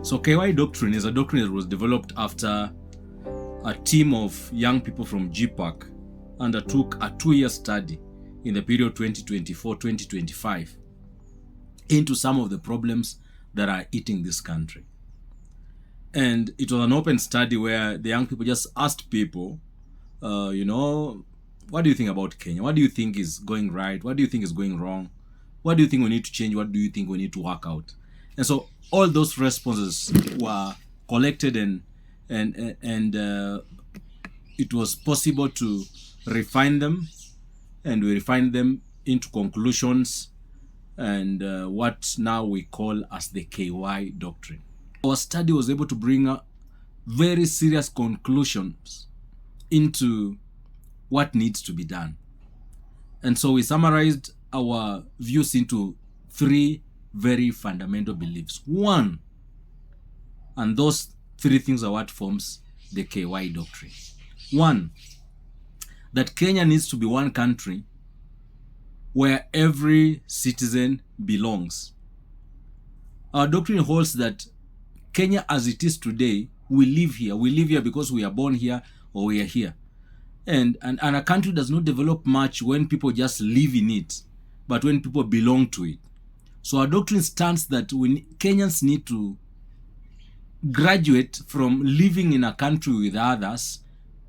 So KY Doctrine is a doctrine that was developed after a team of young people from GPAC undertook a 2-year study in the period 2024-2025 into some of the problems that are eating this country. And it was an open study where the young people just asked people, what do you think about Kenya? What do you think is going right? What do you think is going wrong? What do you think we need to change? What do you think we need to work out? And so all those responses were collected and it was possible to refine them, and we refined them into conclusions and what now we call as the KY Doctrine. Our study was able to bring up very serious conclusions into what needs to be done. And so we summarized our views into 3 very fundamental beliefs. 1, and those 3 things are what forms the KY Doctrine. 1, that Kenya needs to be one country where every citizen belongs. Our doctrine holds that Kenya as it is today, we live here. We live here because we are born here or we are here. And a country does not develop much when people just live in it, but when people belong to it. So our doctrine stands that Kenyans need to graduate from living in a country with others,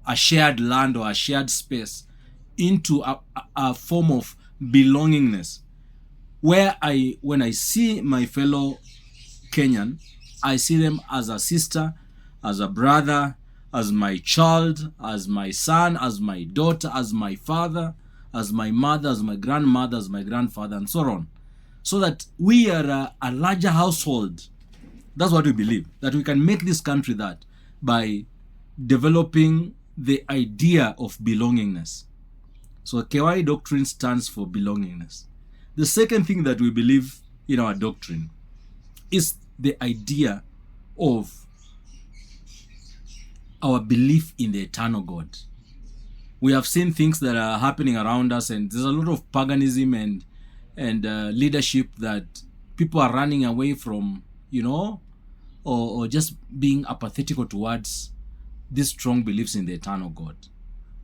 a shared land or a shared space, into a form of belongingness, where when I see my fellow Kenyan, I see them as a sister, as a brother, as my child, as my son, as my daughter, as my father, as my mother, as my grandmother, as my grandfather, and so on. So that we are a larger household. That's what we believe, that we can make this country that by developing the idea of belongingness. So KY Doctrine stands for belongingness. The second thing that we believe in our doctrine is the idea of our belief in the eternal God. We have seen things that are happening around us, and there's a lot of paganism and leadership that people are running away from, or just being apathetical towards these strong beliefs in the eternal God.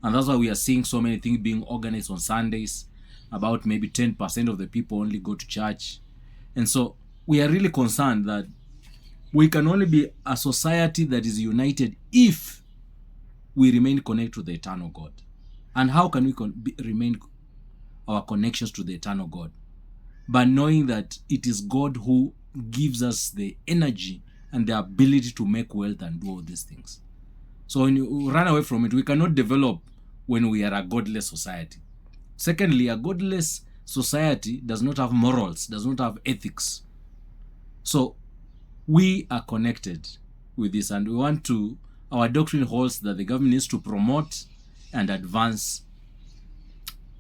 And that's why we are seeing so many things being organized on Sundays. About maybe 10% of the people only go to church. And so we are really concerned that we can only be a society that is united if we remain connected to the eternal God. And how can we remain our connections to the eternal God? By knowing that it is God who gives us the energy and the ability to make wealth and do all these things. So when you run away from it, we cannot develop when we are a godless society. Secondly, a godless society does not have morals, does not have ethics. So we are connected with this, and our doctrine holds that the government needs to promote and advance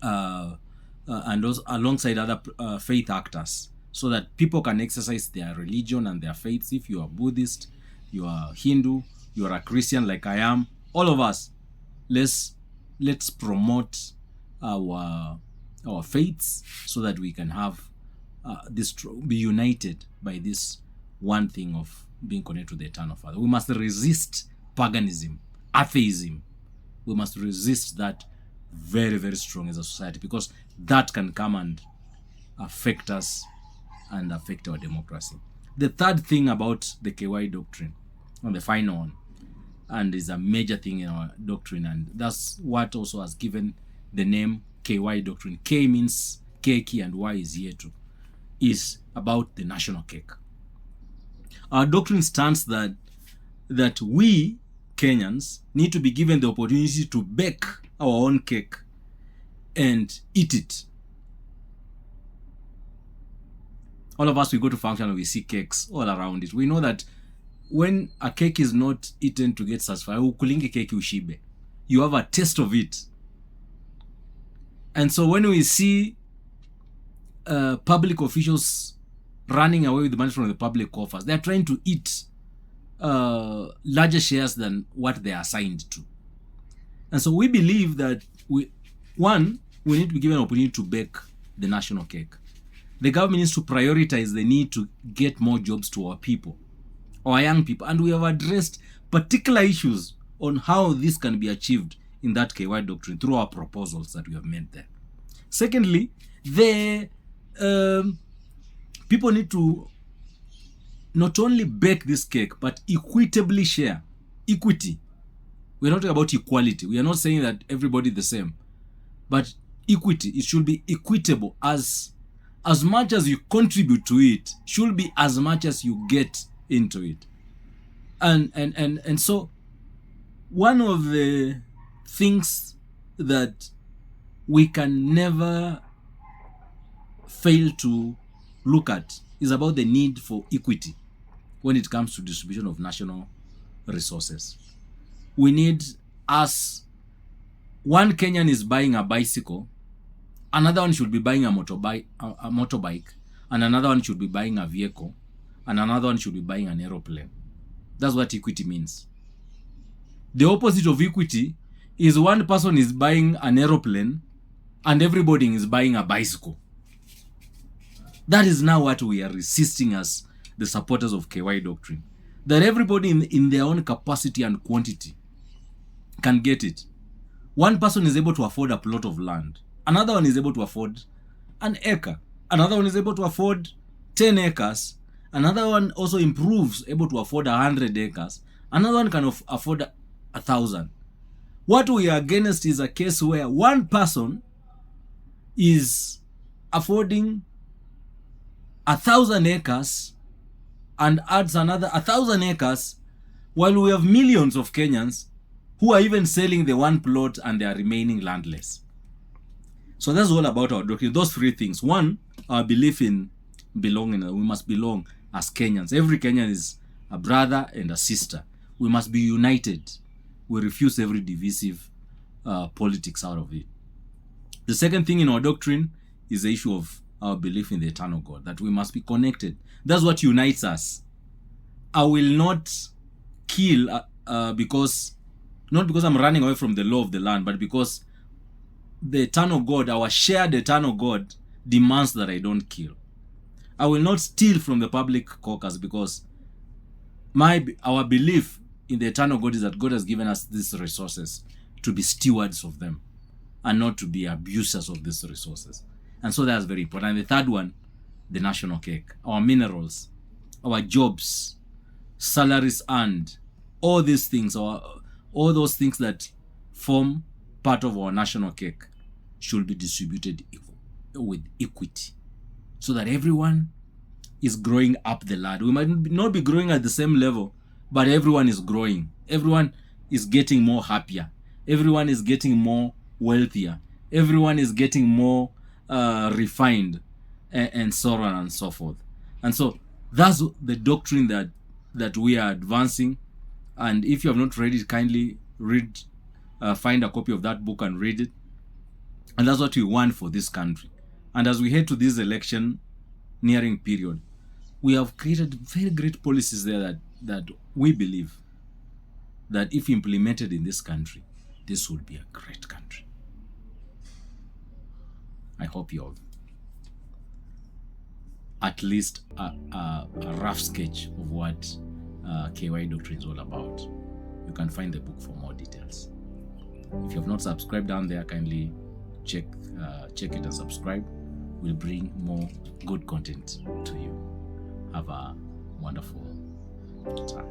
and also alongside other faith actors, so that people can exercise their religion and their faiths. If you are Buddhist, you are Hindu, you are a Christian like I am, all of us, let's promote our faiths so that we can have be united by this one thing of being connected to the eternal Father. We must resist paganism, atheism. We must resist that very, very strong as a society, because that can come and affect us and affect our democracy. The third thing about the KY Doctrine, and the final one, and is a major thing in our doctrine, and that's what also has given the name KY Doctrine. K means keki and Y is yetu, is about the national cake. Our doctrine stands that we Kenyans need to be given the opportunity to bake our own cake and eat it. All of us, we go to function and we see cakes all around it. We know that when a cake is not eaten to get satisfied, ukulingi cake ushibe, you have a taste of it. And so when we see public officials running away with the money from the public coffers, they are trying to eat larger shares than what they are assigned to. And so we believe that we need to be given an opportunity to bake the national cake. The government needs to prioritize the need to get more jobs to our people. our young people, and we have addressed particular issues on how this can be achieved in that KY doctrine through our proposals that we have made there. Secondly, the people need to not only bake this cake, but equitably share. Equity. We're not talking about equality. We are not saying that everybody the same. But equity, it should be equitable. As much as you contribute to it, should be as much as you get into it. And so one of the things that we can never fail to look at is about the need for equity when it comes to distribution of national resources. We need, as one Kenyan is buying a bicycle, another one should be buying a motorbike, and another one should be buying a vehicle, and another one should be buying an aeroplane. That's what equity means. The opposite of equity is one person is buying an aeroplane and everybody is buying a bicycle. That is now what we are resisting as the supporters of KY doctrine. That everybody in their own capacity and quantity can get it. One person is able to afford a plot of land. Another one is able to afford an acre. Another one is able to afford 10 acres. Another one also improves, able to afford 100 acres. Another one can afford 1,000. What we are against is a case where one person is affording 1,000 acres and adds another 1,000 acres, while we have millions of Kenyans who are even selling the one plot and they are remaining landless. So that's all about our doctrine. Those three things. One, our belief in belonging. We must belong as Kenyans. Every Kenyan is a brother and a sister. We must be united. We refuse every divisive politics out of it. The second thing in our doctrine is the issue of our belief in the eternal God, that we must be connected. That's what unites us. I will not kill not because I'm running away from the law of the land, but because the eternal God, our shared eternal God, demands that I don't kill. I will not steal from the public caucus because our belief in the eternal God is that God has given us these resources to be stewards of them and not to be abusers of these resources. And so that's very important. And the third one, the national cake, our minerals, our jobs, salaries earned, all these things, all those things that form part of our national cake should be distributed with equity so that everyone is growing up the ladder. We might not be growing at the same level, but everyone is growing. Everyone is getting more happier. Everyone is getting more wealthier. Everyone is getting more refined, and so on and so forth. And so that's the doctrine that we are advancing. And if you have not read it, kindly find a copy of that book and read it. And that's what we want for this country. And as we head to this election nearing period, we have created very great policies there that we believe that if implemented in this country, this will be a great country. I hope you have at least a rough sketch of what KY Doctrine is all about. You can find the book for more details. If you have not subscribed down there, kindly check it and subscribe. We'll bring more good content to you. Have a wonderful time.